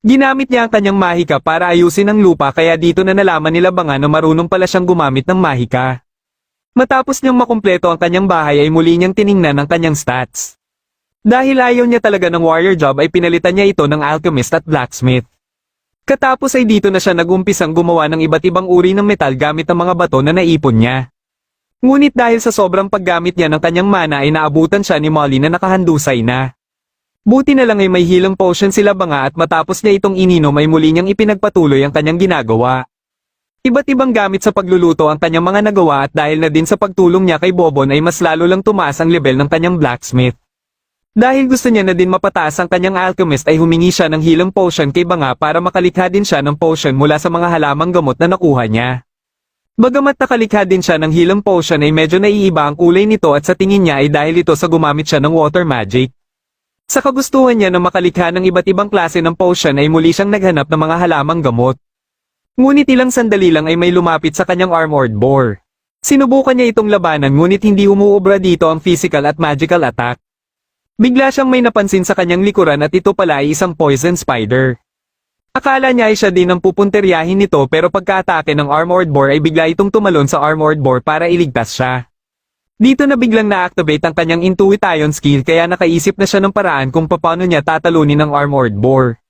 Ginamit niya ang kanyang mahika para ayusin ang lupa kaya dito na nalaman nila Banga na marunong pala siyang gumamit ng mahika. Matapos niyang makumpleto ang kanyang bahay ay muli niyang tiningnan ang kanyang stats. Dahil ayaw niya talaga ng warrior job ay pinalitan niya ito ng alchemist at blacksmith. Katapos ay dito na siya nag-umpisang gumawa ng iba't ibang uri ng metal gamit ang mga bato na naipon niya. Ngunit dahil sa sobrang paggamit niya ng kanyang mana ay naabutan siya ni Molly na nakahandusay na. Buti na lang ay may healing potion sila Banga at matapos niya itong ininom ay muli niyang ipinagpatuloy ang kanyang ginagawa. Iba't ibang gamit sa pagluluto ang kanyang mga nagawa at dahil na din sa pagtulong niya kay Bobon ay mas lalo lang tumaas ang level ng kanyang blacksmith. Dahil gusto niya na din mapataas ang kanyang alchemist ay humingi siya ng healing potion kay Banga para makalikha din siya ng potion mula sa mga halamang gamot na nakuha niya. Bagamat nakalikha din siya ng healing potion ay medyo naiiba ang kulay nito at sa tingin niya ay dahil ito sa gumamit siya ng water magic. Sa kagustuhan niya na makalikha ng iba't ibang klase ng potion ay muli siyang naghanap ng mga halamang gamot. Ngunit ilang sandali lang ay may lumapit sa kanyang armored boar. Sinubukan niya itong labanan ngunit hindi umuubra dito ang physical at magical attack. Bigla siyang may napansin sa kanyang likuran at ito pala ay isang poison spider. Akala niya ay siya din ang pupunteryahin nito pero pagka-atake ng armored boar ay bigla itong tumalon sa armored boar para iligtas siya. Dito na biglang na-activate ang kanyang intuition skill kaya nakaisip na siya ng paraan kung paano niya tatalunin ang armored boar.